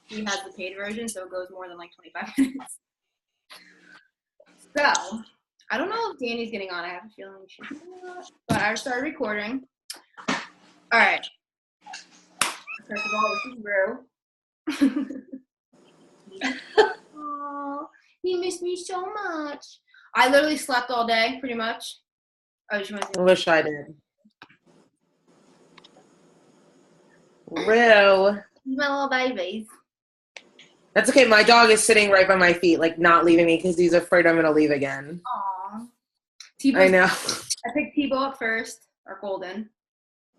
He has the paid version, so it goes more than like 25 minutes. So, I don't know if Danny's getting on. I have a feeling she's not. But I started recording. All right. First of all, this is Rue. Oh, he missed me so much. I literally slept all day, pretty much. Oh, I wish I did. Rue. My little babies. That's okay. My dog is sitting right by my feet, like not leaving me because he's afraid I'm going to leave again. Aww. I know. I picked Tebow up first, or Golden,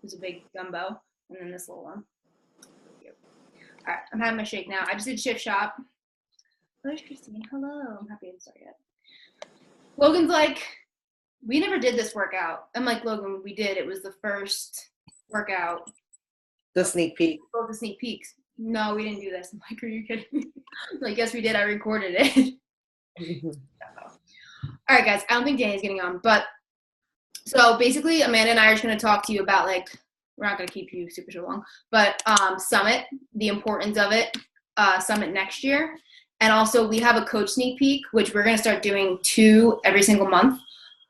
who's a big gumbo, and then this little one. All right, I'm having my shake now. I just did shift shop. Where's Christine? Hello. I'm happy I didn't start yet. Logan's like, we never did this workout. I'm like, Logan, we did. It was the first workout. The sneak peek. Both the sneak peeks. No, we didn't do this. I'm like, are you kidding me? I'm like, yes, we did. I recorded it. All right, guys. I don't think Danny's getting on. But so basically, Amanda and I are just going to talk to you about, like, we're not going to keep you super long, but Summit, the importance of it, Summit next year. And also we have a coach sneak peek, which we're going to start doing 2 every single month.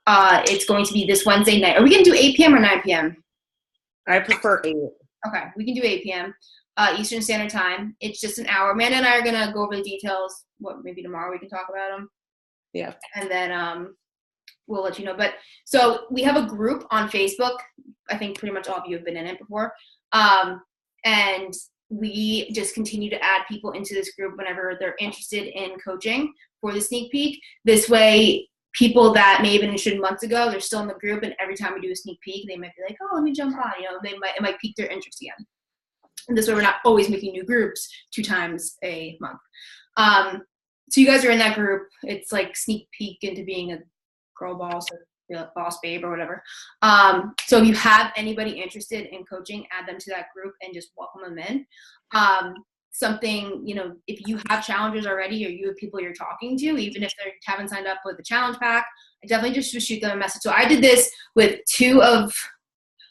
It's going to be this Wednesday night. Are we going to do 8 p.m. or 9 p.m.? I prefer 8. Okay, we can do 8 p.m. Eastern Standard Time. It's just an hour. Amanda and I are going to go over the details. Maybe tomorrow we can talk about them. Yeah. And then we'll let you know. But so we have a group on Facebook. I think pretty much all of you have been in it before. And we just continue to add people into this group whenever they're interested in coaching for the sneak peek. This way, people that may have been interested months ago, they're still in the group, and every time we do a sneak peek, they might be like, oh, let me jump on. It might pique their interest again. And this way, we're not always making new groups 2 times a month. So you guys are in that group. It's like sneak peek into being a girl boss or boss babe or whatever. So if you have anybody interested in coaching, add them to that group and just welcome them in. Something, if you have challengers already or you have people you're talking to, even if they haven't signed up with the challenge pack, I definitely just shoot them a message. So I did this with 2 of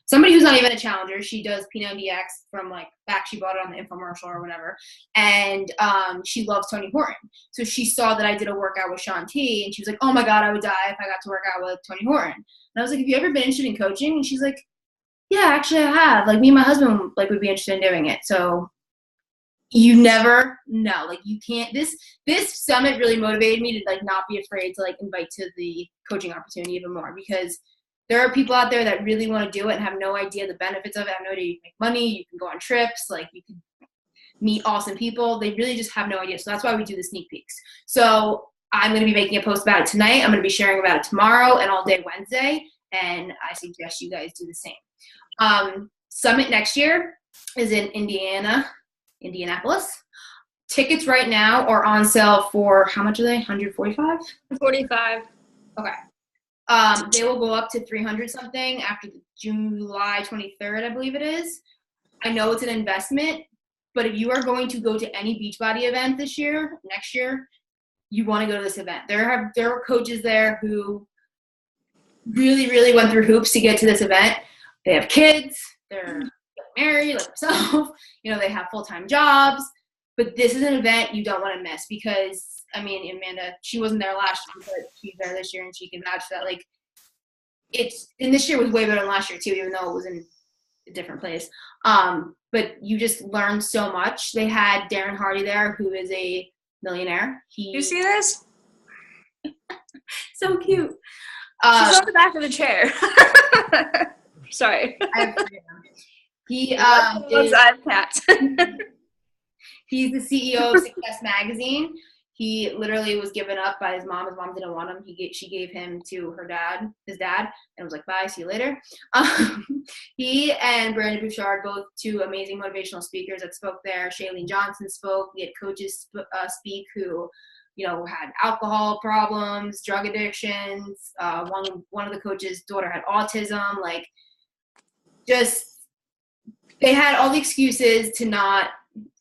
somebody who's not even a challenger. She does P90X from back. She bought it on the infomercial or whatever. And she loves Tony Horton. So she saw that I did a workout with Sean T. And she was like, oh my God, I would die if I got to work out with Tony Horton. And I was like, have you ever been interested in coaching? And she's like, yeah, actually I have. Me and my husband would be interested in doing it. So you never know. You can't. This summit really motivated me to not be afraid to invite to the coaching opportunity even more, because there are people out there that really want to do it and have no idea the benefits of it, have no idea you can make money, you can go on trips, you can meet awesome people. They really just have no idea. So that's why we do the sneak peeks. So I'm going to be making a post about it tonight. I'm going to be sharing about it tomorrow and all day Wednesday. And I suggest you guys do the same. Summit next year is in Indianapolis. Tickets right now are on sale for, how much are they? 145? 45. Okay. They will go up to 300 something after July 23rd, I believe it is. I know it's an investment, but if you are going to go to any Beachbody event next year, you want to go to this event. There are coaches there who really, really went through hoops to get to this event. They have kids, they're married like myself, they have full-time jobs, but this is an event you don't want to miss because, Amanda, she wasn't there last year, but she's there this year and she can vouch that, and this year was way better than last year too, even though it was in a different place. But you just learned so much. They had Darren Hardy there, who is a millionaire. You see this? So cute. She's on the back of the chair. Sorry. He's the CEO of Success Magazine. He literally was given up by his mom. His mom didn't want him. She gave him to his dad, and was like, bye, see you later. He and Brandon Bouchard, both 2 amazing motivational speakers that spoke there. Chalene Johnson spoke. We had coaches speak who, had alcohol problems, drug addictions. One of the coaches' daughter had autism. They had all the excuses to not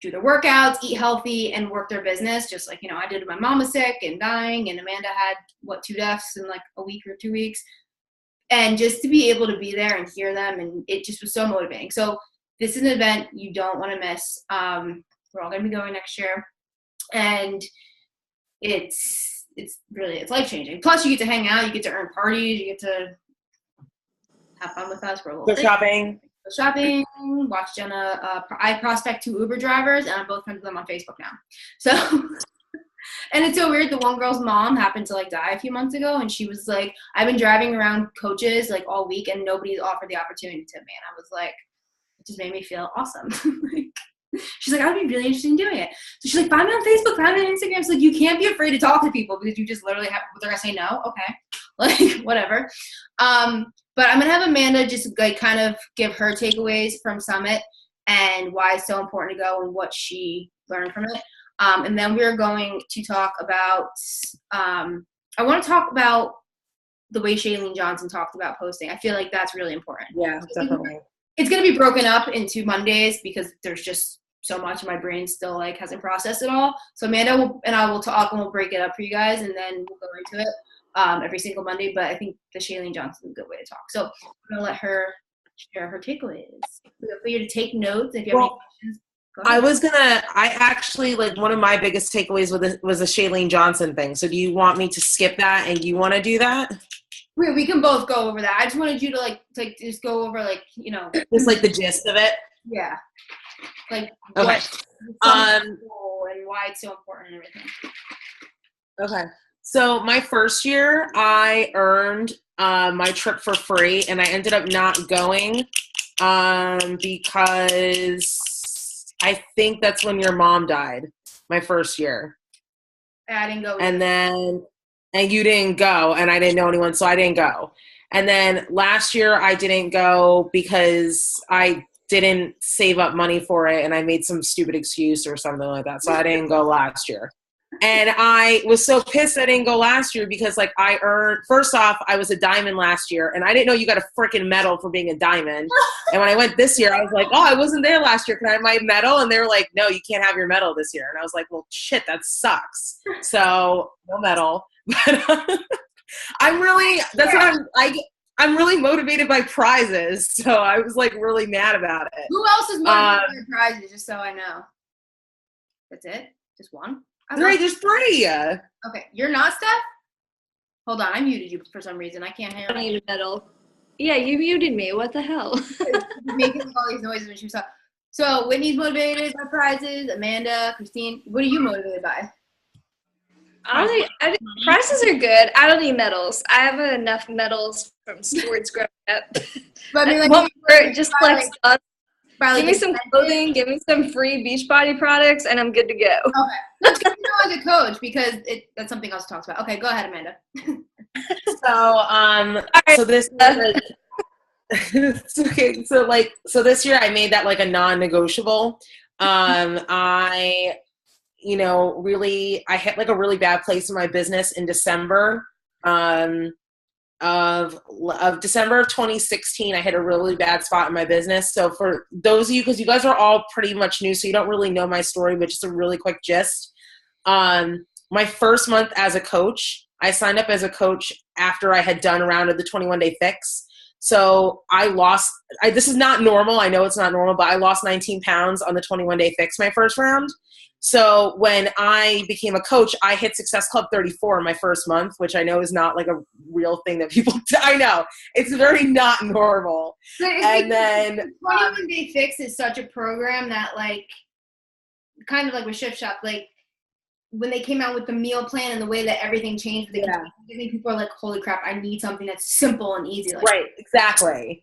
do their workouts, eat healthy, and work their business, just like, I did. My mom was sick and dying, and Amanda had, 2 deaths in a week or 2 weeks. And just to be able to be there and hear them, and it just was so motivating. So this is an event you don't want to miss. we're all going to be going next year. And it's life changing. Plus you get to hang out, you get to earn parties, you get to have fun with us for a little Go bit. Go shopping, watch Jenna. I prospect 2 Uber drivers, and I'm both friends with them on Facebook now. So, and it's so weird. The one girl's mom happened to like die a few months ago, and she was like, I've been driving around coaches like all week, and nobody's offered the opportunity to me. And I was like, it just made me feel awesome. She's like, I'd be really interested in doing it. So she's like, find me on Facebook, find me on Instagram. So like, you can't be afraid to talk to people because you just literally have, they're going to say no. Okay. Like, whatever. But I'm going to have Amanda just like kind of give her takeaways from Summit and why it's so important to go and what she learned from it. And then we're going to talk about, I want to talk about the way Chalene Johnson talked about posting. I feel like that's really important. Yeah, definitely. It's going to be broken up into Mondays because there's just so much and my brain still like hasn't processed it all. So Amanda and I will talk and we'll break it up for you guys and then we'll go into it every single Monday. But I think the Chalene Johnson is a good way to talk. So I'm going to let her share her takeaways. Feel free to take notes if you have any questions. I actually, like, one of my biggest takeaways was the Chalene Johnson thing. So do you want me to skip that and you want to do that? We can both go over that. I just wanted you to like just go over like, you know. Just like the gist of it? Yeah. Like okay. And why it's so important and everything. Okay. So my first year, I earned my trip for free, and I ended up not going because I think that's when your mom died, my first year. I didn't go. And you didn't go, and I didn't know anyone, so I didn't go. And then last year, I didn't go because I didn't save up money for it, and I made some stupid excuse or something like that, so I didn't go last year. And I was so pissed I didn't go last year because, like, I earned – first off, I was a diamond last year, and I didn't know you got a freaking medal for being a diamond. And when I went this year, I was like, oh, I wasn't there last year. Can I have my medal? And they were like, no, you can't have your medal this year. And I was like, well, shit, that sucks. So no medal. But I'm really – that's what I'm really motivated by prizes. So I was, like, really mad about it. Who else is motivated by prizes, just so I know? That's it? Just one? Right, there's 3. Okay, you're not Steph? Hold on, I muted you for some reason. I can't hear I need a medal. Yeah, you muted me. What the hell? making all these noises when she was talking. So Whitney's motivated by prizes. Amanda, Christine, what are you motivated by? Prizes are good. I don't need medals. I have enough medals from sports growing up. But I mean, just like stuff. Give me some clothing, give me some free Beachbody products, and I'm good to go. Okay. That's good to know as a coach because that's something else to talk about. Okay, go ahead, Amanda. So this it's okay. So this year I made that like a non-negotiable. I hit like a really bad place in my business in December. Of December of 2016, I hit a really bad spot in my business. So for those of you, because you guys are all pretty much new, so you don't really know my story, but just a really quick gist. My first month as a coach, I signed up as a coach after I had done a round of the 21-day fix. So I lost, this is not normal. I know it's not normal, but I lost 19 pounds on the 21-day fix my first round. So when I became a coach, I hit Success Club 34 in my first month, which I know is not like a real thing that people do. I know. It's very not normal. And then 21-day fix is such a program that like kind of like with Shift Shop, like when they came out with the meal plan and the way that everything changed, I think people are like, holy crap, I need something that's simple and easy. Like, right, exactly.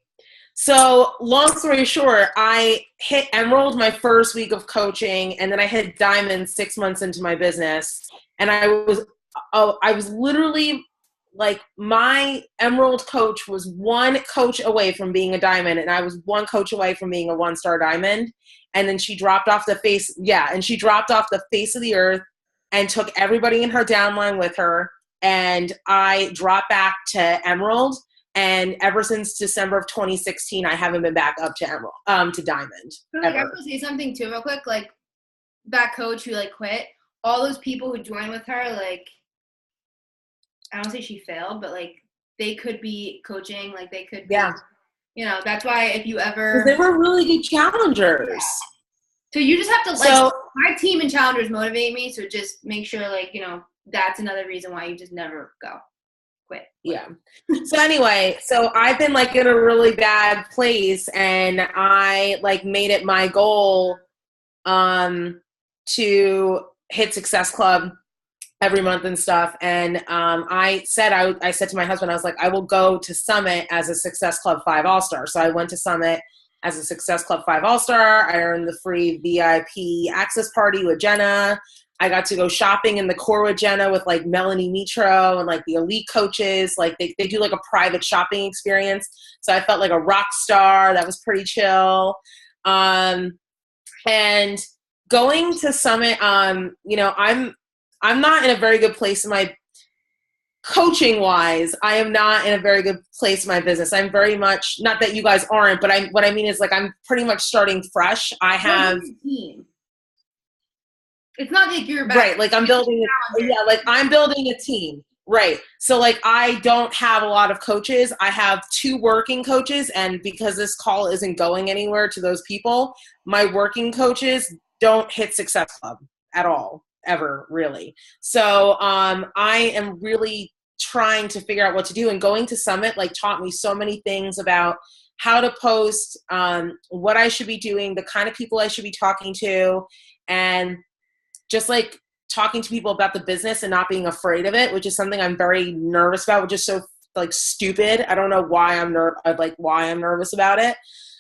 So long story short, I hit Emerald my first week of coaching, and then I hit Diamond 6 months into my business. And I was literally like, my Emerald coach was one coach away from being a Diamond, and I was one coach away from being a 1-star Diamond. And then she dropped off the face of the earth and took everybody in her downline with her. And I dropped back to Emerald. And ever since December of 2016, I haven't been back up to Emerald, to Diamond. But like, I want to say something too, real quick. Like that coach who like quit, all those people who joined with her, like I don't say she failed, but like they could be coaching, like they could be, that's why if you ever, they were really good challengers. So you just have to So my team and challengers motivate me. So just make sure that's another reason why you just never go. Quit. Yeah. So anyway, so I've been like in a really bad place, and I like made it my goal to hit Success Club every month and stuff. And I said to my husband, I was like, I will go to Summit as a Success Club 5 All-Star. So I went to Summit as a Success Club 5 All-Star. I earned the free VIP access party with Jenna. I got to go shopping in the core with Jenna with like Melanie Mitro and like the elite coaches. Like they do like a private shopping experience. So I felt like a rock star. That was pretty chill. And going to Summit, I'm not in a very good place in my coaching wise. I am not in a very good place in my business. I'm very much, not that you guys aren't, but what I mean is like, I'm pretty much starting fresh. I have team. It's not like you're back. Right. Like I'm building I'm building a team. Right. So like I don't have a lot of coaches. I have 2 working coaches, and because this call isn't going anywhere to those people, my working coaches don't hit Success Club at all, ever, really. So I am really trying to figure out what to do, and going to Summit like taught me so many things about how to post, what I should be doing, the kind of people I should be talking to, and just like talking to people about the business and not being afraid of it, which is something I'm very nervous about, which is so like stupid. I don't know why I'm nervous about it.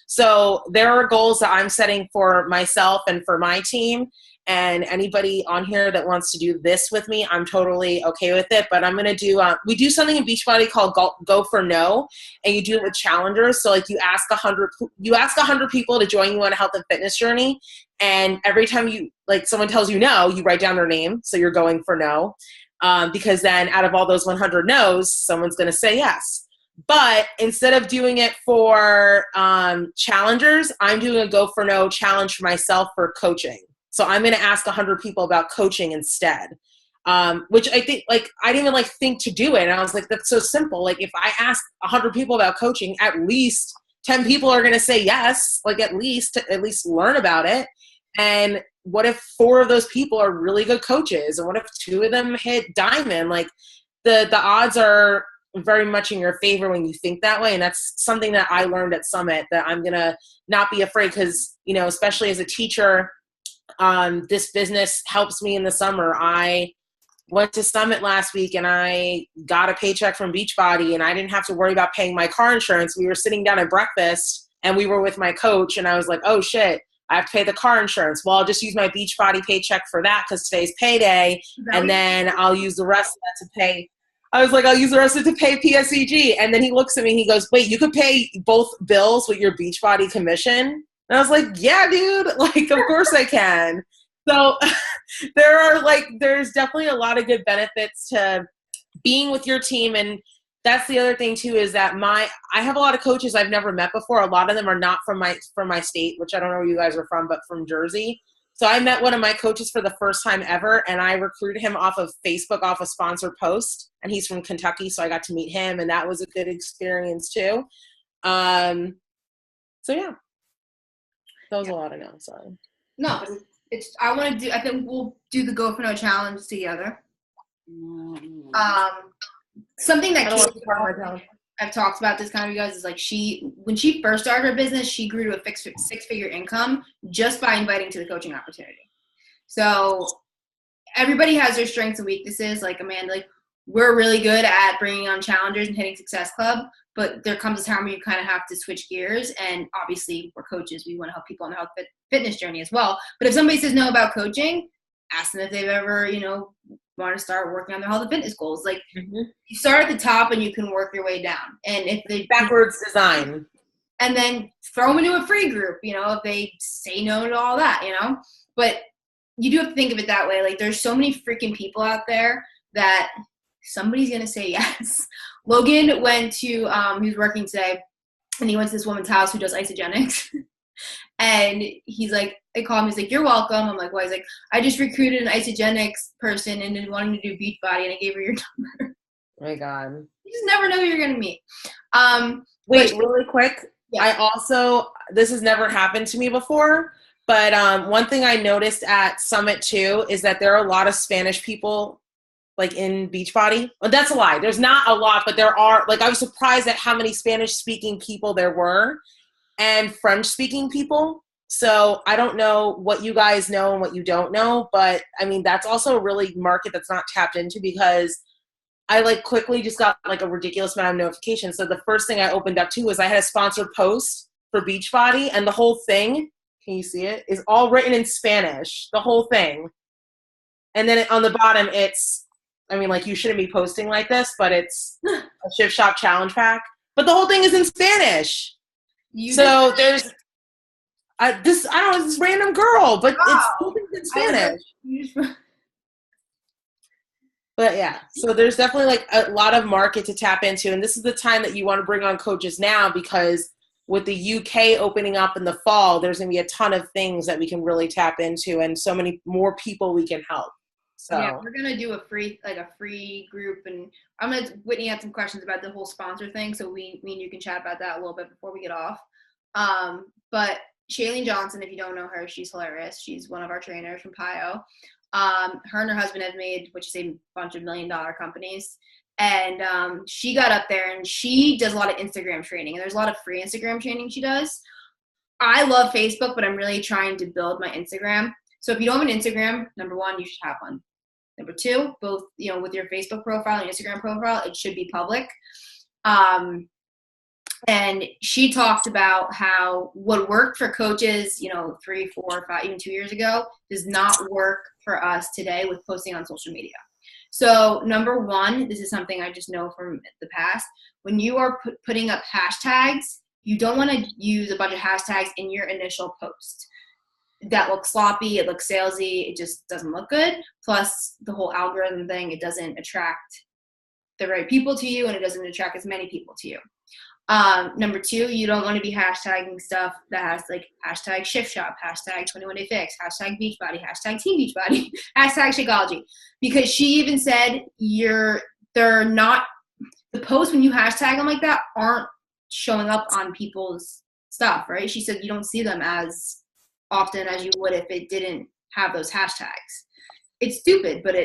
So there are goals that I'm setting for myself and for my team, and anybody on here that wants to do this with me, I'm totally okay with it. But I'm going to do, we do something in Beachbody called Go for No, and you do it with challengers. So like you ask 100 people to join you on a health and fitness journey. And every time someone tells you no, you write down their name. So you're going for no, because then out of all those 100 no's, someone's going to say yes. But instead of doing it for challengers, I'm doing a Go for No challenge for myself for coaching. So I'm going to ask 100 people about coaching instead, which I think I didn't even think to do it. And I was like, that's so simple. Like if I ask 100 people about coaching, at least 10 people are going to say yes, at least learn about it. And what if 4 of those people are really good coaches? And what if 2 of them hit diamond? Like the odds are very much in your favor when you think that way. And that's something that I learned at Summit, that I'm going to not be afraid, because, especially as a teacher, this business helps me in the summer. I went to Summit last week and I got a paycheck from Beachbody, and I didn't have to worry about paying my car insurance. We were sitting down at breakfast and we were with my coach, and I was like, oh shit, I have to pay the car insurance. Well, I'll just use my Beachbody paycheck for that because today's payday, and then I'll use the rest of that to pay. I was like, I'll use the rest of it to pay PSEG. And then he looks at me and he goes, wait, you could pay both bills with your Beachbody commission? And I was like, yeah, dude, of course I can. So there's definitely a lot of good benefits to being with your team. And that's the other thing too, is that I have a lot of coaches I've never met before. A lot of them are not from my state, which I don't know where you guys are from, but from Jersey. So I met one of my coaches for the first time ever, and I recruited him off of Facebook, off a sponsored post, and he's from Kentucky. So I got to meet him, and that was a good experience too. So yeah, that was a lot of no, sorry. No, I think we'll do the Go for No challenge together. Something that I've talked about this kind of, you guys, is when she first started her business, she grew to a 6-figure income just by inviting to the coaching opportunity. So everybody has their strengths and weaknesses. Like Amanda, we're really good at bringing on challengers and hitting Success Club, but there comes a time where you kind of have to switch gears. And obviously we're coaches. We want to help people on the health fitness journey as well. But if somebody says no about coaching, ask them if they've ever, want to start working on their health and fitness goals. You start at the top and you can work your way down. And if they backwards design, and then throw them into a free group, if they say no to all that, but you do have to think of it that way. There's so many freaking people out there that somebody's going to say yes. Logan went to, he was working today, and he went to this woman's house who does isogenics. And he's like, I call him, he's like, you're welcome. I'm like, why? He's like, I just recruited an isogenics person and then wanting to do Beachbody, and I gave her your number. Oh my God. You just never know who you're going to meet. Wait, really quick. Yeah. I also, this has never happened to me before, But one thing I noticed at Summit too is that there are a lot of Spanish people like in Beachbody. Well, that's a lie. There's not a lot, but there are. Like I was surprised at how many Spanish speaking people there were and French speaking people. So I don't know what you guys know and what you don't know, but I mean, that's also a really market that's not tapped into because I like quickly just got like a ridiculous amount of notifications. So the first thing I opened up to was I had a sponsored post for Beachbody and the whole thing, can you see it, is all written in Spanish, the whole thing. And then on the bottom, it's, I mean, like you shouldn't be posting like this, but it's a Shift Shop challenge pack. But the whole thing is in Spanish. So there's this, I don't know, this random girl, but it's in Spanish. But yeah, so there's definitely like a lot of market to tap into. And this is the time that you want to bring on coaches now because with the UK opening up in the fall, there's going to be a ton of things that we can really tap into and so many more people we can help. So yeah, we're going to do a free group. And I'm going to, Whitney had some questions about the whole sponsor thing. So me and you can chat about that a little bit before we get off. But Chalene Johnson, if you don't know her, she's hilarious. She's one of our trainers from PIO. Her and her husband have made, which is a bunch of $1 million companies. And she got up there and she does a lot of Instagram training. And there's a lot of free Instagram training she does. I love Facebook, but I'm really trying to build my Instagram. So if you don't have an Instagram, number one, you should have one. Number two, both, with your Facebook profile and Instagram profile, it should be public. And she talked about how what worked for coaches, 3, 4, 5, even 2 years ago, does not work for us today with posting on social media. So number one, this is something I just know from the past. When you are putting up hashtags, you don't want to use a bunch of hashtags in your initial post. That looks sloppy, it looks salesy, it just doesn't look good. Plus the whole algorithm thing, it doesn't attract the right people to you and it doesn't attract as many people to you. Number two, you don't want to be hashtagging stuff that has like hashtag Shift Shop, hashtag 21 Day Fix, hashtag Beachbody, hashtag Team Beachbody, hashtag Shakeology. Because she even said they're not, the posts when you hashtag them like that aren't showing up on people's stuff, right? She said you don't see them as often as you would if it didn't have those hashtags. It's stupid, but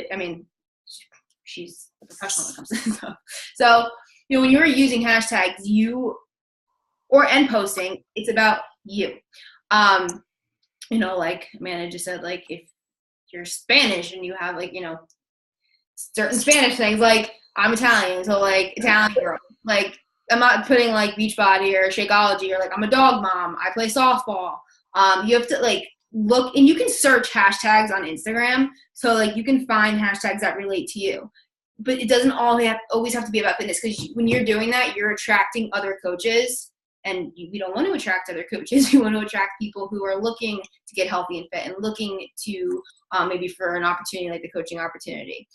she's a professional when it comes to this stuff. So, when you're using hashtags, and posting, it's about you. Like Amanda just said, like if you're Spanish and you have like, certain Spanish things, like I'm Italian, so like Italian girl, like I'm not putting like Beachbody or Shakeology or like I'm a dog mom, I play softball. You have to like look, and you can search hashtags on Instagram, so like you can find hashtags that relate to you. But it doesn't always have to be about fitness, because when you're doing that, you're attracting other coaches, and we don't want to attract other coaches. We want to attract people who are looking to get healthy and fit and looking to maybe for an opportunity like the coaching opportunity.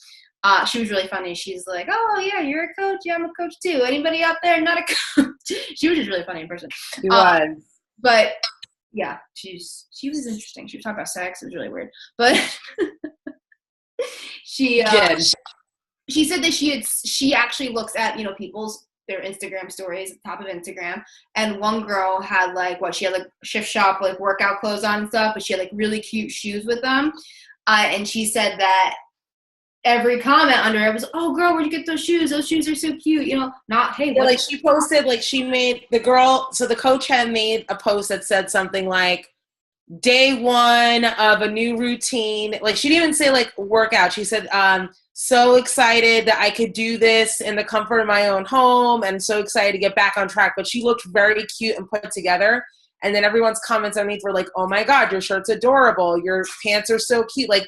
She was really funny. She's like, "Oh yeah, you're a coach. Yeah, I'm a coach too. Anybody out there not a coach?" She was just really funny in person. She was. But yeah, she was interesting. She was talking about sex. It was really weird, but she said that she actually looks at their Instagram stories at the top of Instagram, and one girl had she had like Shift Shop like workout clothes on and stuff, but she had like really cute shoes with them, and she said that every comment under it was, "Oh girl, where'd you get those shoes? Those shoes are so cute." Not hey. Yeah, like she posted, like she made the girl. So the coach had made a post that said something like, "Day 1 of a new routine." Like she didn't even say like workout. She said, "So excited that I could do this in the comfort of my own home, and so excited to get back on track." But she looked very cute and put together. And then everyone's comments underneath were like, "Oh my God, your shirt's adorable. Your pants are so cute." Like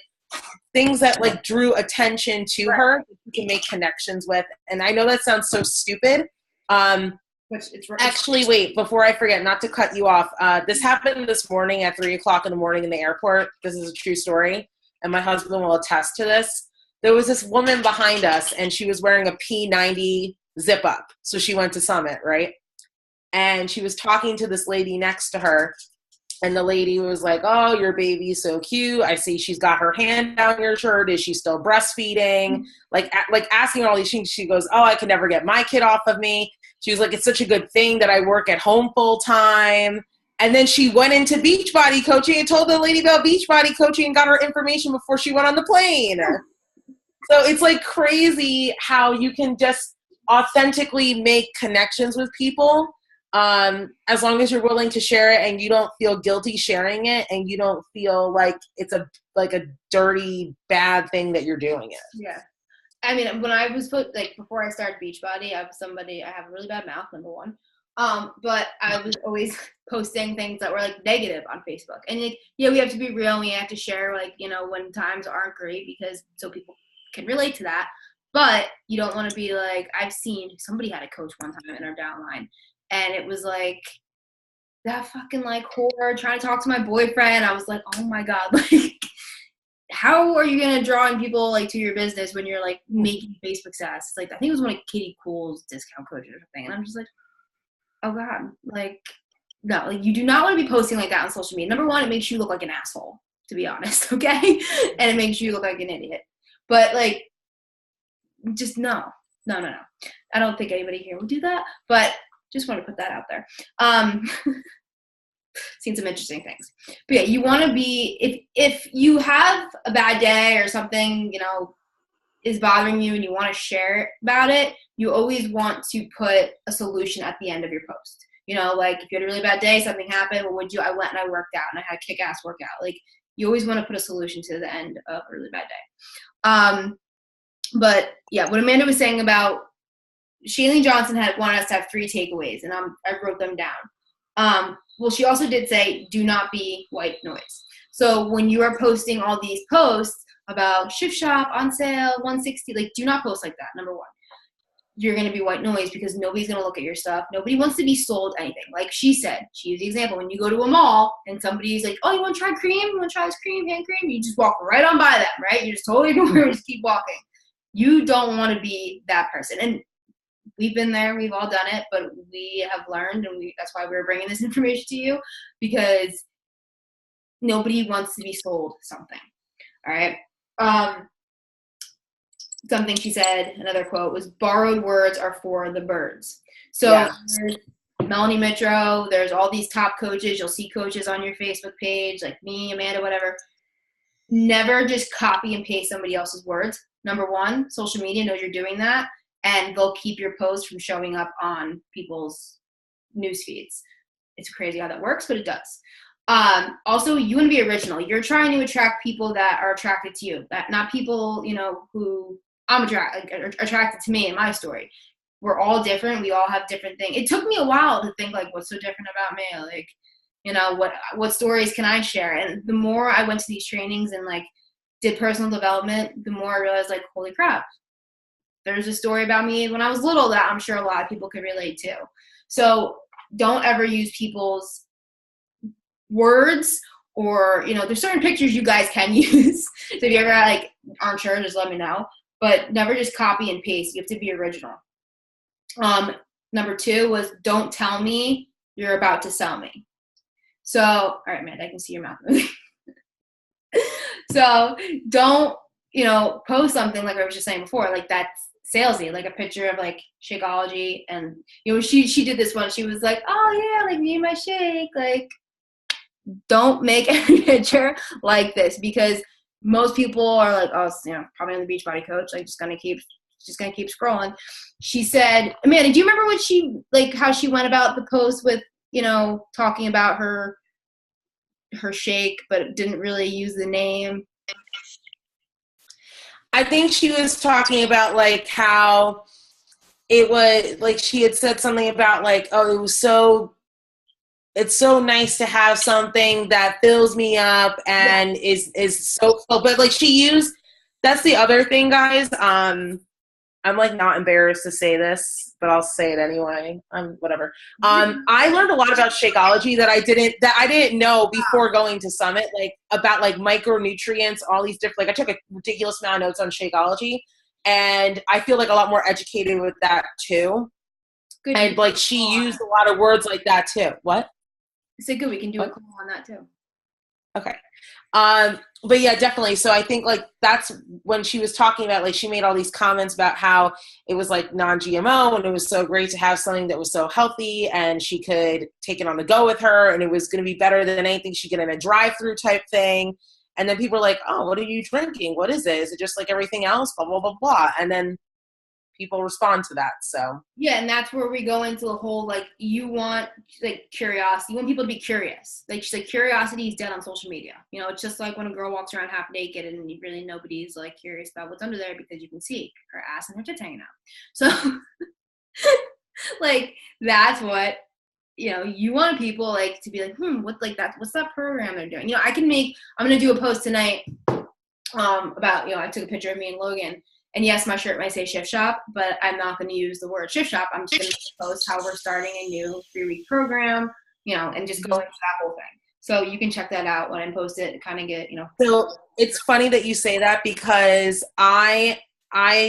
things that like drew attention to her that you can make connections with. And I know that sounds so stupid. Actually, wait, before I forget, not to cut you off. This happened this morning at 3:00 in the morning in the airport. This is a true story. And my husband will attest to this. There was this woman behind us, and she was wearing a P90 zip up. So she went to Summit, right? And she was talking to this lady next to her. And the lady was like, "Oh, your baby's so cute. I see she's got her hand down your shirt. Is she still breastfeeding?" Like asking her all these things. She goes, "Oh, I could never get my kid off of me." She was like, "It's such a good thing that I work at home full time." And then she went into Beachbody coaching and told the lady about Beachbody coaching and got her information before she went on the plane. So it's like crazy how you can just authentically make connections with people, as long as you're willing to share it and you don't feel guilty sharing it and you don't feel like it's a dirty, bad thing that you're doing it. Yeah. I mean, when I was before I started Beachbody, I have a really bad mouth, number one. But I was always posting things that were like negative on Facebook. And we have to be real and we have to share when times aren't great so people can relate to that. But you don't want to be like, I've seen somebody had a coach one time in our downline and it was like that fucking whore trying to talk to my boyfriend. I was like, oh my God, how are you going to draw in people to your business when you're making Facebook stats? I think it was one of Katie Cool's discount coaches or something. And I'm just like, oh God, no, you do not want to be posting like that on social media. Number one, it makes you look like an asshole, to be honest. Okay. And it makes you look like an idiot, but just no. I don't think anybody here would do that, but just want to put that out there. Seen some interesting things, but yeah, you want to be, if you have a bad day or something, is bothering you and you want to share about it, you always want to put a solution at the end of your post. If you had a really bad day, something happened, what would you? I went and I worked out and I had a kick-ass workout. You always want to put a solution to the end of a really bad day. But yeah, what Amanda was saying about Chalene Johnson wanted us to have 3 takeaways, and I wrote them down. Well, she also did say, do not be white noise. So when you are posting all these posts about shift shop on sale, 160, do not post like that. Number one, you're going to be white noise because nobody's going to look at your stuff. Nobody wants to be sold anything. Like she said, she used the example, when you go to a mall and somebody's like, oh, you want to try cream? You want to try this cream, hand cream? You just walk right on by them, right? You just totally ignore and just keep walking. You don't want to be that person. And we've been there, we've all done it, but we have learned, and that's why we're bringing this information to you, because nobody wants to be sold something. All right. Something she said, another quote was, borrowed words are for the birds. So there's Melanie Mitro, there's all these top coaches. You'll see coaches on your Facebook page, like me, Amanda, whatever. Never just copy and paste somebody else's words. Number one, social media knows you're doing that, and they'll keep your post from showing up on people's news feeds. It's crazy how that works, but it does. Also, you want to be original. You're trying to attract people that are attracted to you, that not people, who I'm attracted to me and my story. We're all different. We all have different things. It took me a while to think what's so different about me? What stories can I share? And the more I went to these trainings and did personal development, the more I realized holy crap, there's a story about me when I was little that I'm sure a lot of people could relate to. So don't ever use people's words, or there's certain pictures you guys can use. So if you ever aren't sure, just let me know. But never just copy and paste. You have to be original. Number 2 was, don't tell me you're about to sell me. So, all right, man, I can see your mouth moving. So don't, post something like I was just saying before, that's salesy, a picture of Shakeology. And, she did this one. She was like, oh yeah, me and my shake. Don't make every picture like this, because most people are probably on the Beachbody coach, just gonna keep scrolling. She said, Amanda, do you remember what she how she went about the post with talking about her shake, but didn't really use the name? I think she was talking about how it was she had said something about oh, it's so nice to have something that fills me up and is so cool. But she used, that's the other thing, guys. I'm not embarrassed to say this, but I'll say it anyway. Whatever. I learned a lot about Shakeology that I didn't know before going to Summit, about micronutrients, all these different, I took a ridiculous amount of notes on Shakeology, and I feel a lot more educated with that too. Good. And she used a lot of words like that too. What? I said good. We can do a call on that too. Okay. But yeah, definitely. So I think like that's when she was talking about, like, she made all these comments about how it was like non-GMO and it was so great to have something that was so healthy and she could take it on the go with her and it was going to be better than anything she could in a drive-through type thing. And then people were like, oh, what are you drinking? What is it? Is it just like everything else? Blah, blah, blah, blah. And then people respond to that. So yeah, and that's where we go into the whole, like, you want, like, curiosity. You want people to be curious. Like, she's like, curiosity is dead on social media. You know, it's just like when a girl walks around half naked and really nobody's, like, curious about what's under there because you can see her ass and her tits hanging out. So, like, that's what, you know, you want people, like, to be like, what's that program they're doing? You know, I'm going to do a post tonight about, you know, I took a picture of me and Logan. And yes, my shirt might say Shift Shop, but I'm not going to use the word Shift Shop. I'm just going to post how we're starting a new 3-week program, you know, and just go into that whole thing. So you can check that out when I post it to kind of get, you know. So it's funny that you say that because I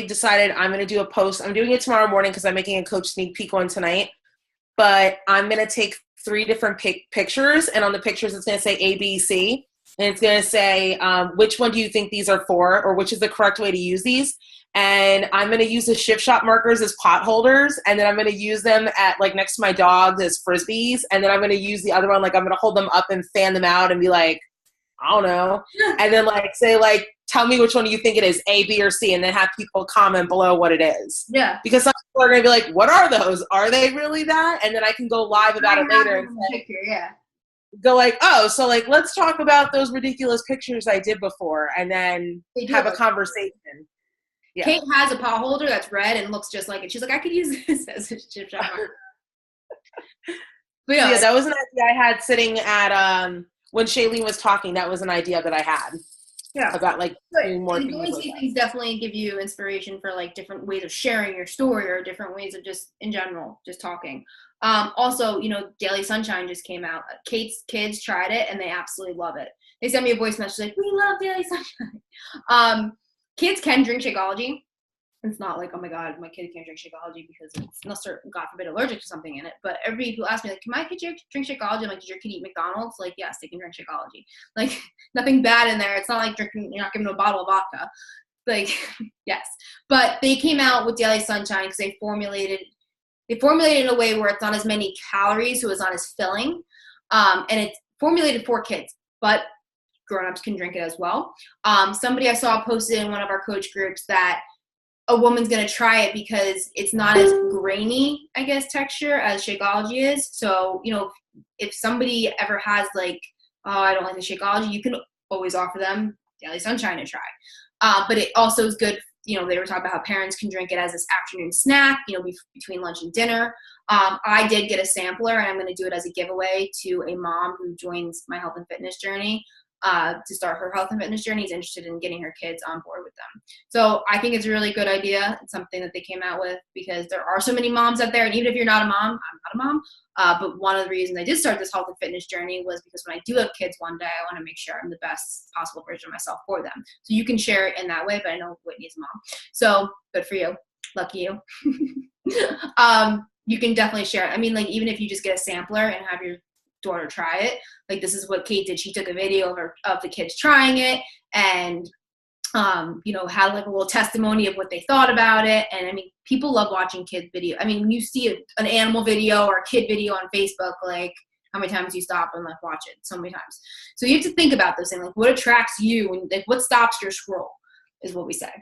decided I'm going to do a post. I'm doing it tomorrow morning because I'm making a coach sneak peek one tonight. But I'm going to take 3 different pictures. And on the pictures, it's going to say A, B, C. And it's going to say, which one do you think these are for? Or which is the correct way to use these? And I'm going to use the Shift Shop markers as pot holders. And then I'm going to use them at, like, next to my dogs as Frisbees. And then I'm going to use the other one, like, I'm going to hold them up and fan them out and be like, I don't know. And then, like, say, like, tell me which one you think it is, A, B, or C. And then have people comment below what it is. Yeah. Because some people are going to be like, what are those? Are they really that? And then I can go live about it later and say, yeah. go like, oh, so, like, let's talk about those ridiculous pictures I did before and then have a conversation. Yeah. Kate has a pot holder that's red and looks just like it. She's like, I could use this as a Shift Shop marker. But yeah, that was an idea I had sitting at when Chalene was talking. That was an idea that I had. Yeah, about, like, doing more and things. going to these things definitely give you inspiration for, like, different ways of sharing your story or different ways of just in general just talking. Also, you know, Daily Sunshine just came out. Kate's kids tried it and they absolutely love it. They sent me a voice message like, we love Daily Sunshine. Kids can drink Shakeology. It's not like, oh my God, my kid can't drink Shakeology because it's, unless they're, God forbid, allergic to something in it. But everybody who asks me, like, can my kid drink Shakeology? I'm like, does your kid eat McDonald's? Like, yes, they can drink Shakeology. Like, nothing bad in there. It's not like drinking, you're not giving them a bottle of vodka. Like, yes. But they came out with Daily Sunshine because they formulated in a way where it's not as many calories, so it's not as filling. And it's formulated for kids, but grown-ups can drink it as well. Somebody I saw posted in one of our coach groups that a woman's going to try it because it's not as grainy, I guess, texture as Shakeology is. So, you know, if somebody ever has, like, oh, I don't like the Shakeology, you can always offer them Daily Sunshine to try. But it also is good, you know, they were talking about how parents can drink it as this afternoon snack, you know, between lunch and dinner. I did get a sampler, and I'm going to do it as a giveaway to a mom who joins my health and fitness journey. To start her health and fitness journey, is interested in getting her kids on board with them. So I think it's a really good idea. It's something that they came out with because there are so many moms out there. And even if you're not a mom, I'm not a mom. But one of the reasons I did start this health and fitness journey was because when I do have kids one day, I want to make sure I'm the best possible version of myself for them. So you can share it in that way, but I know Whitney's a mom. So good for you. Lucky you. You can definitely share it. I mean, like, even if you just get a sampler and have your daughter try it, like, this is what Kate did. She took a video of the kids trying it and you know, had, like, a little testimony of what they thought about it. And I mean, people love watching kids video. I mean, when you see an animal video or a kid video on Facebook, like, how many times do you stop and, like, watch it? So many times. So you have to think about those things, like, what attracts you and, like, what stops your scroll is what we say.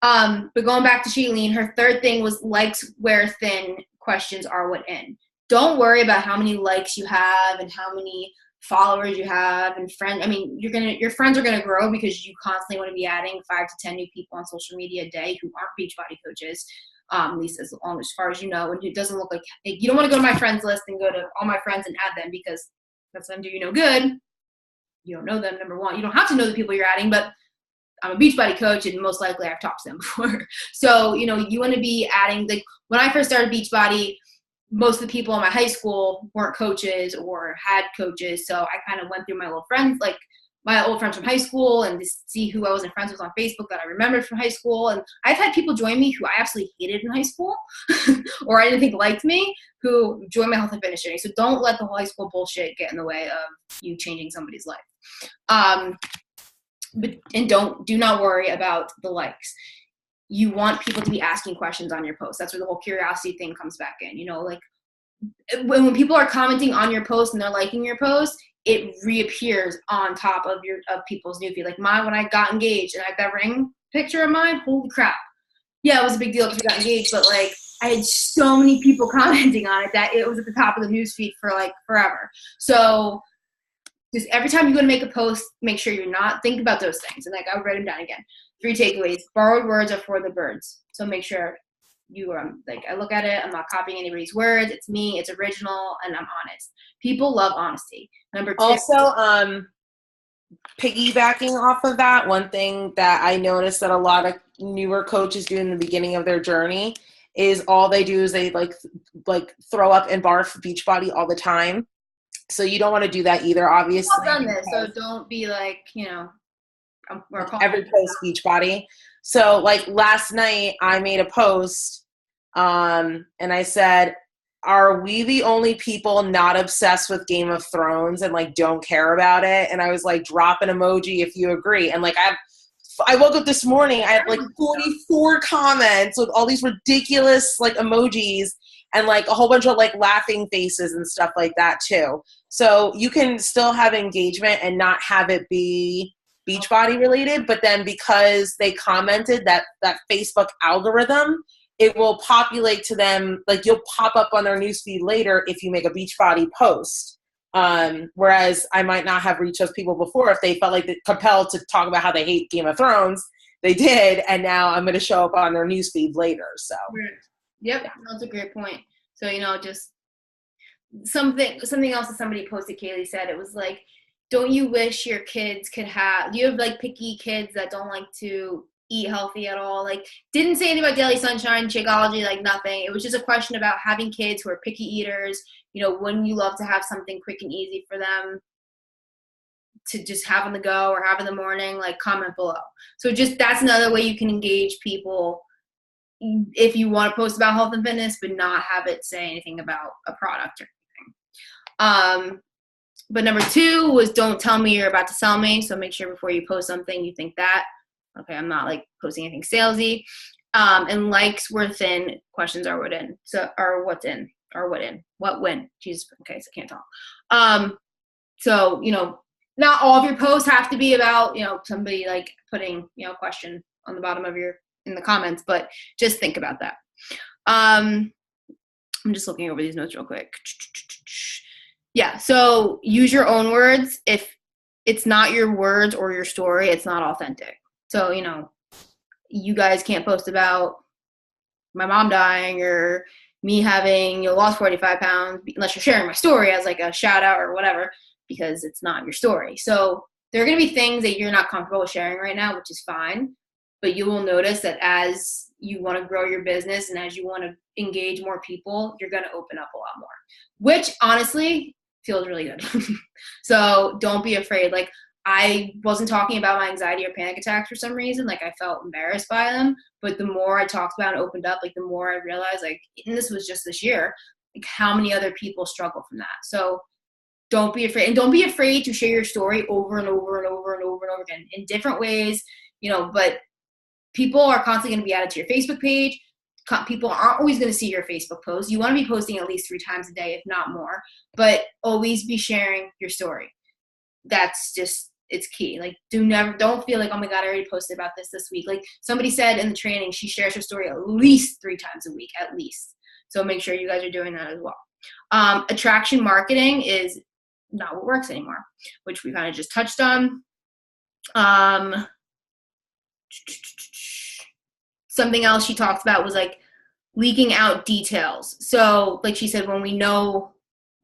But going back to Chalene, her third thing was likes wear thin, questions are what in. Don't worry about how many likes you have and how many followers you have and friends. I mean, your friends are gonna grow because you constantly want to be adding 5 to 10 new people on social media a day who aren't Beachbody coaches, at least as far as you know. And it doesn't look like you don't want to go to my friends list and go to all my friends and add them because that's gonna do you no good. You don't know them, number one. You don't have to know the people you're adding, but I'm a Beachbody coach and most likely I've talked to them before. So, you know, you want to be adding, like, when I first started Beachbody, most of the people in my high school weren't coaches or had coaches. So I kind of went through my old friends, like my old friends from high school, and to see who I wasn't friends with on Facebook that I remembered from high school. And I've had people join me who I absolutely hated in high school or I didn't think liked me, who joined my health and fitness journey. So don't let the whole high school bullshit get in the way of you changing somebody's life. And do not worry about the likes. You want people to be asking questions on your post. That's where the whole curiosity thing comes back in. You know, like when people are commenting on your post and they're liking your post, it reappears on top of people's newsfeed. Like when I got engaged and I had that ring picture of mine, holy crap. Yeah, it was a big deal because we got engaged, but like I had so many people commenting on it that it was at the top of the newsfeed for like forever. So just every time you go to make a post, make sure think about those things. And like I would write them down again. 3 takeaways. Borrowed words are for the birds. So make sure I look at it, I'm not copying anybody's words. It's me, it's original, and I'm honest. People love honesty. Number 2. Also, piggybacking off of that, one thing that I noticed that a lot of newer coaches do in the beginning of their journey is all they do is they like throw up and barf Beachbody all the time. So you don't want to do that either, obviously. I've done this, so don't be like, every post Beachbody. So like last night I made a post and I said, are we the only people not obsessed with Game of Thrones and like don't care about it? And I was like, drop an emoji if you agree. And like I woke up this morning, I had like 44 comments with all these ridiculous like emojis and like a whole bunch of like laughing faces and stuff like that too. So you can still have engagement and not have it be Beachbody related, but then because they commented that Facebook algorithm, it will populate to them, like you'll pop up on their newsfeed later if you make a Beachbody post. Whereas I might not have reached those people before if they felt like they're compelled to talk about how they hate Game of Thrones. They did, and now I'm going to show up on their newsfeed later. So, yep, that's a great point. So just something else that somebody posted. Kaylee said it was like, don't you wish your kids could have? Do you have like picky kids that don't like to eat healthy at all? Like, didn't say anything about Daily Sunshine, Shakeology, like nothing. It was just a question about having kids who are picky eaters. Wouldn't you love to have something quick and easy for them to just have on the go or have in the morning? Like, comment below. So that's another way you can engage people if you want to post about health and fitness, but not have it say anything about a product or anything. But number 2 was don't tell me you're about to sell me. So make sure before you post something, you think that, okay, I'm not like posting anything salesy. And likes were thin, questions are what in. So, or what's in, or what in, what when. Jesus, okay, so I can't talk. So, not all of your posts have to be about, somebody like putting, question on the bottom of in the comments, but just think about that. I'm just looking over these notes real quick. Yeah, so use your own words. If it's not your words or your story, it's not authentic. So, you guys can't post about my mom dying or me having lost 45 pounds unless you're sharing my story as like a shout out or whatever, because it's not your story. So there are going to be things that you're not comfortable with sharing right now, which is fine. But you will notice that as you want to grow your business and as you want to engage more people, you're going to open up a lot more, which honestly feels really good. So don't be afraid. Like, I wasn't talking about my anxiety or panic attacks for some reason. Like, I felt embarrassed by them. But the more I talked about and opened up, like, the more I realized, like, and this was just this year, like, how many other people struggle from that. So don't be afraid. And don't be afraid to share your story over and over and over and over and over again in different ways, but people are constantly going to be added to your Facebook page. People aren't always going to see your Facebook post. You want to be posting at least 3 times a day, if not more, but always be sharing your story. That's just, it's key. Like, don't feel like, oh my God, I already posted about this week. Like somebody said in the training, she shares her story at least 3 times a week, at least. So make sure you guys are doing that as well. Attraction marketing is not what works anymore, which we kind of just touched on. Something else she talked about was like leaking out details. So like she said, when we know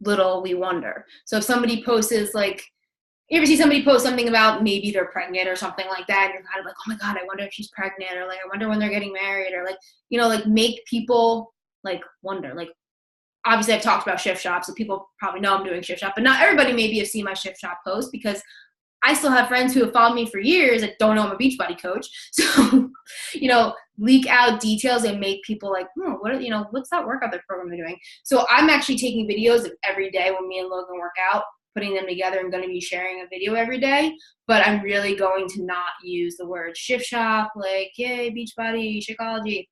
little, we wonder. So if somebody posts, like, you ever see somebody post something about maybe they're pregnant or something like that, and you're kind of like, oh my God, I wonder if she's pregnant, or like, I wonder when they're getting married, or like, like make people like wonder. Like, obviously I've talked about Shift Shop, so people probably know I'm doing Shift Shop, but not everybody maybe have seen my Shift Shop post, because I still have friends who have followed me for years that don't know I'm a Beachbody coach. So, leak out details and make people like, what's that workout program they're doing? So I'm actually taking videos of every day when me and Logan work out, putting them together and going to be sharing a video every day, but I'm really going to not use the word shift shop, like, yay, Beachbody, Shakeology.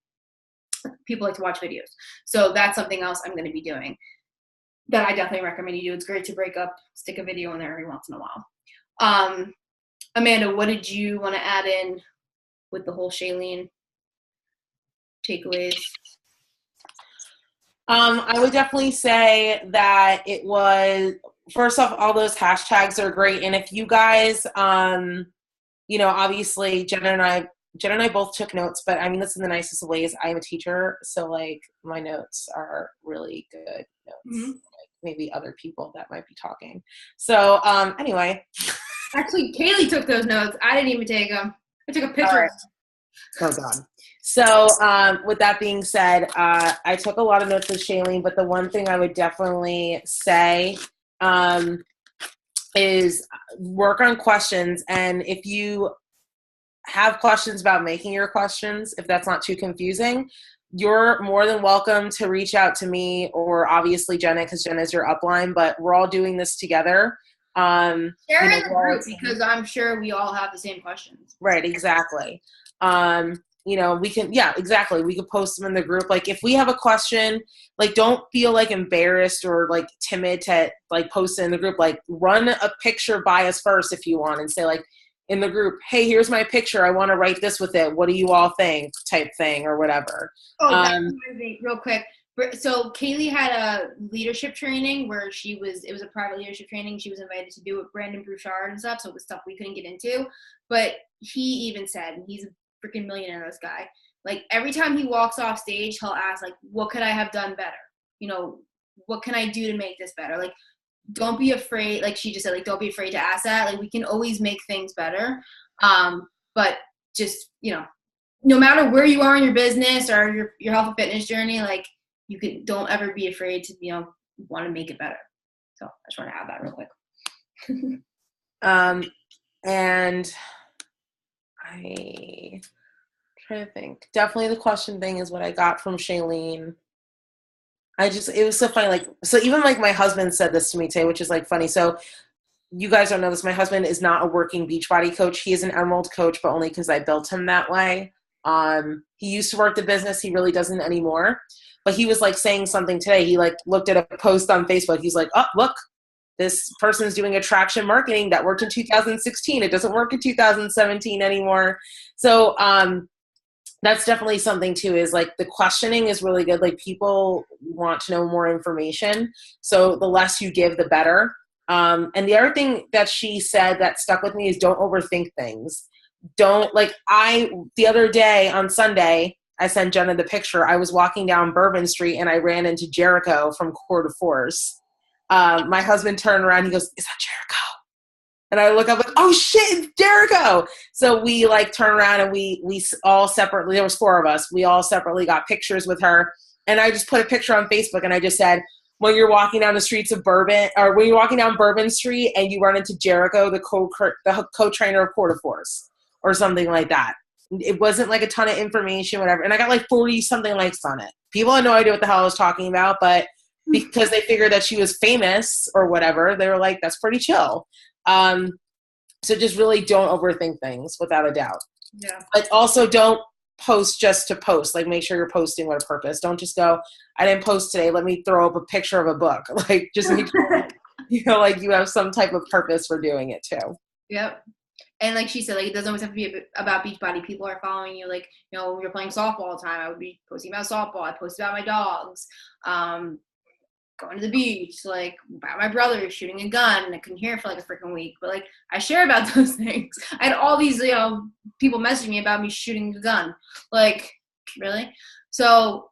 People like to watch videos. So that's something else I'm going to be doing that I definitely recommend you do. It's great to break up, stick a video in there every once in a while. Amanda, what did you want to add in with the whole Chalene takeaways? I would definitely say that it was, first off, all those hashtags are great. And if you guys, obviously Jenna and I both took notes, but I mean, this in the nicest of ways. I am a teacher, so like my notes are really good notes. Mm-hmm. Like maybe other people that might be talking. So anyway. Actually, Kaylee took those notes. I didn't even take them. I took a picture. Right. Oh God. So with that being said, I took a lot of notes with Chalene, but the one thing I would definitely say is work on questions. And if you have questions about making your questions, if that's not too confusing, you're more than welcome to reach out to me or obviously Jenna, because Jenna's your upline, but we're all doing this together. Share in the group because I'm sure we all have the same questions. Right, exactly. We can, exactly. We could post them in the group. Like if we have a question, like don't feel like embarrassed or like timid to like post it in the group. Like run a picture by us first if you want and say like in the group, hey, here's my picture. I want to write this with it. What do you all think? Type thing or whatever. Oh, that reminds me real quick. So Kaylee had a leadership training where it was a private leadership training. She was invited to do with Brandon Bouchard and stuff. So it was stuff we couldn't get into, but he even said, he's a freaking millionaire, this guy. Like every time he walks off stage, he'll ask like, what could I have done better? What can I do to make this better? Like, don't be afraid. Like she just said, like, don't be afraid to ask that. Like we can always make things better. But just, no matter where you are in your business or your health and fitness journey, like don't ever be afraid to, want to make it better. So I just want to add that real quick. And I'm trying to think. Definitely the question thing is what I got from Chalene. It was so funny. Like, so even like my husband said this to me today, which is like funny. So you guys don't know this. My husband is not a working Beachbody coach. He is an Emerald coach, but only because I built him that way. He used to work the business. He really doesn't anymore. But he was like saying something today. He like looked at a post on Facebook. He's like, oh, look, this person's doing attraction marketing that worked in 2016. It doesn't work in 2017 anymore. So that's definitely something too, is like the questioning is really good. Like people want to know more information. So the less you give, the better. And the other thing that she said that stuck with me is don't overthink things. The other day on Sunday, I sent Jenna the picture. I was walking down Bourbon Street and I ran into Jericho from Coeur de Force. My husband turned around and he goes, is that Jericho? And I look up like, oh shit, it's Jericho. So we like turn around and we all separately, there was 4 of us. We all separately got pictures with her. And I just put a picture on Facebook and I just said, when you're walking down the streets of Bourbon, or when you're walking down Bourbon Street and you run into Jericho, the co-trainer of Coeur de Force or something like that. It wasn't like a ton of information, whatever. And I got like 40 something likes on it. People had no idea what the hell I was talking about, but because they figured that she was famous or whatever, they were like, that's pretty chill. So just really don't overthink things without a doubt. Yeah. But also don't post just to post. Like make sure you're posting with a purpose. Don't just go, I didn't post today. Let me throw up a picture of a book. Like just make sure, like you have some type of purpose for doing it too. Yep. And like she said, like it doesn't always have to be about Beachbody. People are following you. Like, when you're playing softball all the time, I would be posting about softball. I post about my dogs, going to the beach, like about my brother shooting a gun. And I couldn't hear it for like a freaking week. But like I share about those things. I had all these, people messaging me about me shooting a gun. Like, really? So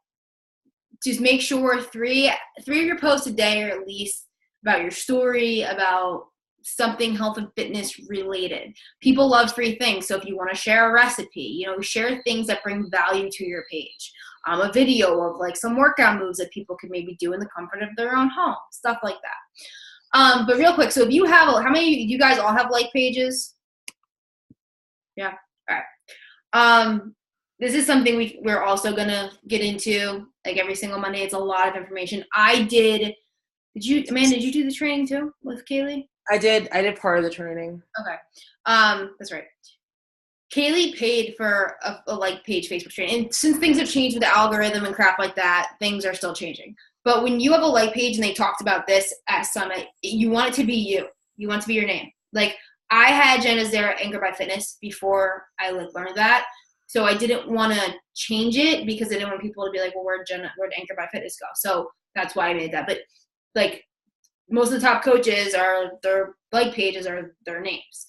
just make sure three of your posts a day are at least about your story, about something health and fitness related. People love free things. So if you want to share a recipe, share things that bring value to your page. A video of like some workout moves that people could maybe do in the comfort of their own home, stuff like that. But real quick, so if you have, how many, you guys all have like pages? Yeah. All right. This is something we're also going to get into like every single Monday. It's a lot of information. I did Amanda, did you do the training too with Kaylee? I did part of the training. Okay. That's right. Kaylee paid for a like page Facebook training. And since things have changed with the algorithm and crap like that, things are still changing. But when you have a like page and they talked about this at Summit, you want it to be you. You want it to be your name. Like I had Jenna Zara Anchor by Fitness before I learned that. So I didn't want to change it because I didn't want people to be like, well, where'd Anchor by Fitness go? So that's why I made that. But like most of the top coaches their like pages are their names.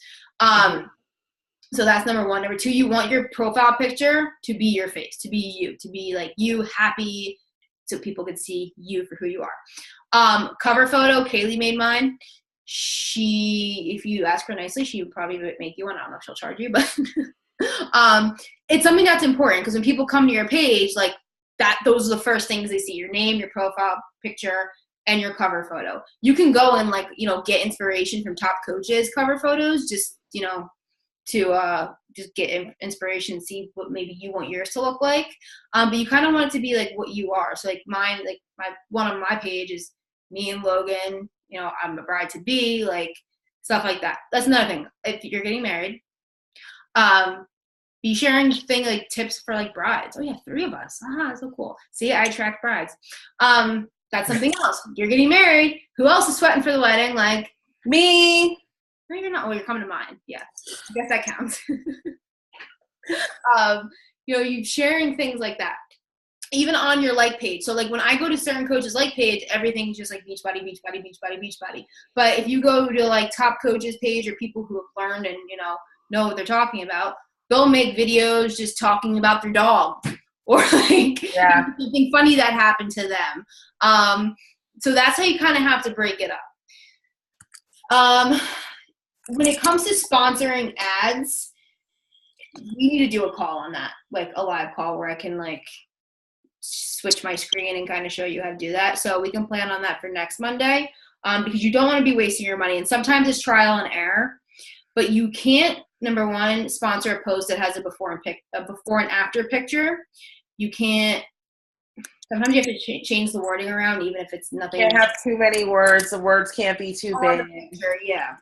So that's number one. Number two, you want your profile picture to be your face, to be you, to be like you, happy, so people could see you for who you are. Cover photo, Kaylee made mine. If you ask her nicely, she would probably make you one. I don't know if she'll charge you, but it's something that's important because when people come to your page, like that, those are the first things they see: your name, your profile picture, and your cover photo. You can go and get inspiration from top coaches' cover photos, just to just get inspiration, see what maybe you want yours to look like. But you kind of want it to be like what you are. So like mine, like one on my page is me and Logan, I'm a bride to be, like stuff like that. That's another thing. If you're getting married, be sharing like tips for like brides. Oh yeah, 3 of us. That's so cool. See, I attract brides. That's something else. You're getting married. Who else is sweating for the wedding? Like me. No, you're not. Well, you're coming to mine. Yeah, I guess that counts. You sharing things like that, even on your like page. So like when I go to certain coaches' like page, everything's just like beach body, beach body, beach body, beach body. But if you go to like top coaches' page or people who have learned and know what they're talking about, they'll make videos just talking about their dog or like something funny that happened to them. So that's how you kind of have to break it up. When it comes to sponsoring ads, we need to do a call on that, like a live call where I can like switch my screen and kind of show you how to do that. So we can plan on that for next Monday, because you don't want to be wasting your money. And sometimes it's trial and error, but you can't, number one, sponsor a post that has a before and after picture. You can't. Sometimes you have to change the wording around, even if it's nothing. You can't have too many words. The words can't be too big. Yeah.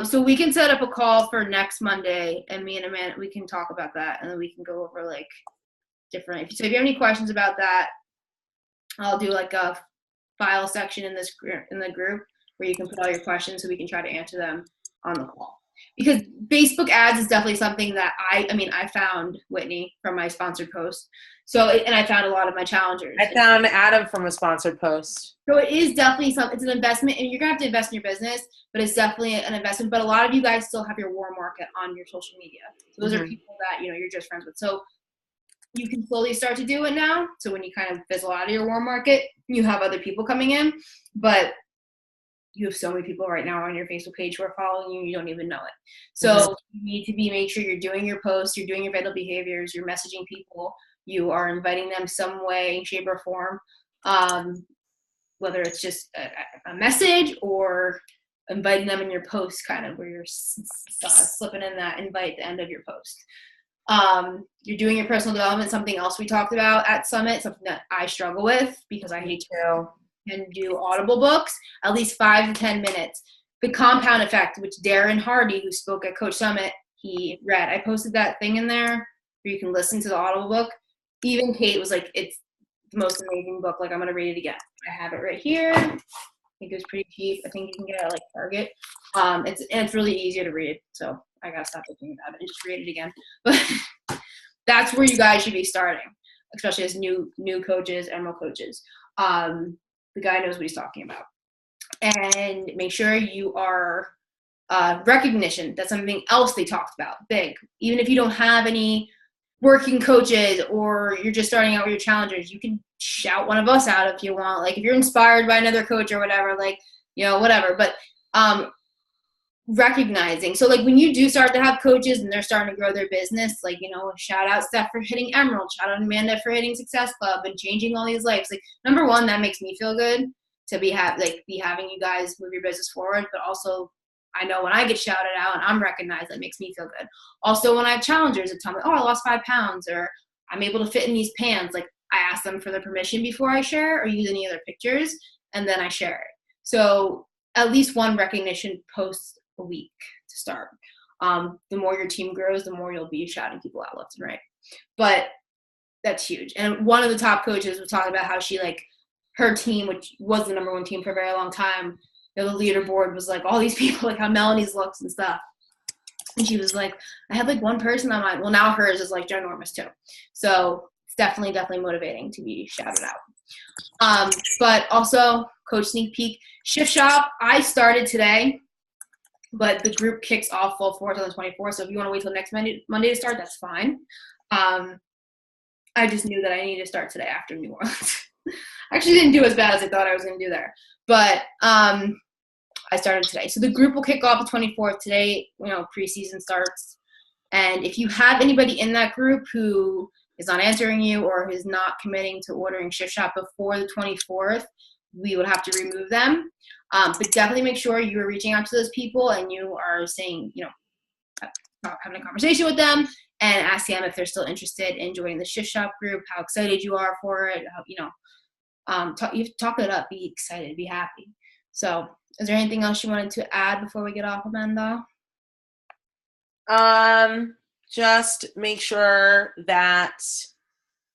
So we can set up a call for next Monday, and me and Amanda, we can talk about that, and then we can go over like different. So if you have any questions about that, I'll do like a file section in the group where you can put all your questions, so we can try to answer them on the call. Because Facebook ads is definitely something that I found Whitney from my sponsored post. So, and I found a lot of my challengers. I found Adam from a sponsored post. So it is definitely it's an investment, and you're gonna have to invest in your business, but it's definitely an investment. But a lot of you guys still have your warm market on your social media. So those are people that you're just friends with. So you can slowly start to do it now. So when you kind of fizzle out of your warm market, you have other people coming in, but you have so many people right now on your Facebook page who are following you, you don't even know it. So you need to make sure you're doing your posts, you're doing your vital behaviors, you're messaging people, you are inviting them some way, shape, or form, whether it's just a message or inviting them in your post, kind of where you're slipping in that invite at the end of your post. You're doing your personal development, something else we talked about at Summit, something that I struggle with because I hate to and do audible books, at least 5 to 10 minutes. The Compound Effect, which Darren Hardy, who spoke at Coach Summit, he read. I posted that thing in there where you can listen to the audible book. Even Kate was like, it's the most amazing book. Like, I'm going to read it again. I have it right here. I think it was pretty cheap. I think you can get it at like Target. It's really easy to read. So I got to stop thinking about it and just read it again. But that's where you guys should be starting, especially as new coaches, Emerald coaches. The guy knows what he's talking about. And make sure you are recognition. That's something else they talked about, big. Even if you don't have any working coaches or you're just starting out with your challengers, you can shout one of us out if you want. Like if you're inspired by another coach or whatever, like, whatever. But recognizing. So like when you do start to have coaches and they're starting to grow their business, like, shout out Steph for hitting Emerald, shout out Amanda for hitting Success Club and changing all these lives. Like number one, that makes me feel good to be having you guys move your business forward. But also I know when I get shouted out and I'm recognized, that makes me feel good. Also when I have challengers that tell me, oh, I lost 5 pounds or I'm able to fit in these pants. Like I ask them for their permission before I share or use any other pictures. and then I share it. So at least one recognition post a week to start. The more your team grows, the more you'll be shouting people out left and right. But that's huge. And one of the top coaches was talking about how she, like, her team, which was the number one team for a very long time, the leaderboard was like all these people, like how Melanie's looks and stuff. And she was like, I had like one person on mine. Well, now hers is like ginormous too. So it's definitely motivating to be shouted out. But also, coach sneak peek, shift shop. I started today, but the group kicks off full force on the 24th. So if you want to wait till next Monday to start, that's fine. I just knew that I needed to start today after New Orleans. I actually didn't do as bad as I thought I was going to do there. But I started today. So the group will kick off the 24th. Today, preseason starts. And if you have anybody in that group who is not answering you or who's not committing to ordering Shift Shop before the 24th, we would have to remove them. But definitely make sure you are reaching out to those people and you are saying, having a conversation with them and asking them if they're still interested in joining the Shift Shop group, how excited you are for it, you have to talk it up, be excited, be happy. So is there anything else you wanted to add before we get off, Amanda? Just make sure that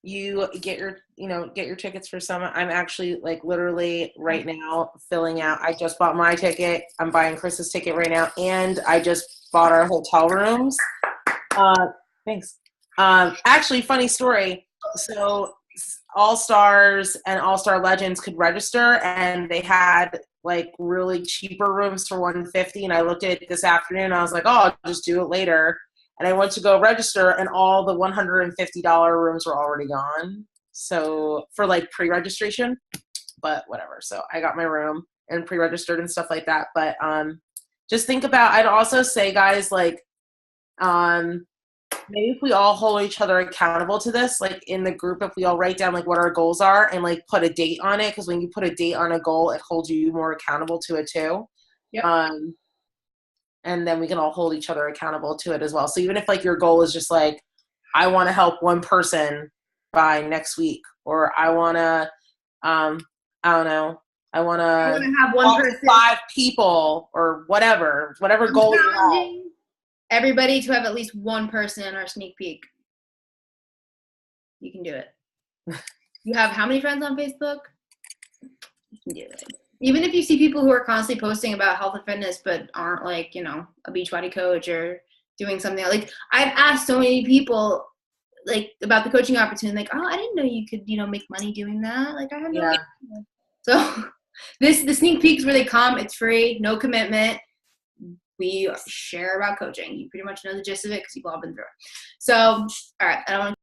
you get your tickets for summer. I'm actually like literally right now filling out. I just bought my ticket. I'm buying Chris's ticket right now. And I just bought our hotel rooms. Thanks. Actually, funny story. So All-Stars and All-Star Legends could register and they had like really cheaper rooms for $150. And I looked at it this afternoon and I was like, oh, I'll just do it later. And I went to go register and all the $150 rooms were already gone. So for like pre-registration, but whatever. So I got my room and pre-registered and stuff like that. But just think about, I'd also say, guys, like maybe if we all hold each other accountable to this, like in the group, if we all write down like what our goals are and like put a date on it, because when you put a date on a goal, it holds you more accountable to it too. Yep. And then we can all hold each other accountable to it as well. So even if like your goal is just like, I want to help one person by next week, or I want to, I don't know, I want to have one person, 5 people or whatever goal you have. Everybody to have at least one person in our sneak peek. You can do it. You have how many friends on Facebook? You can do it. Even if you see people who are constantly posting about health and fitness but aren't like, a Beachbody coach or doing something like I've asked so many people like about the coaching opportunity, like, oh, I didn't know you could, make money doing that. Like I have no idea. So the sneak peeks where they come, it's free, no commitment. We share about coaching. You pretty much know the gist of it because you've all been through it. So, all right, I don't want to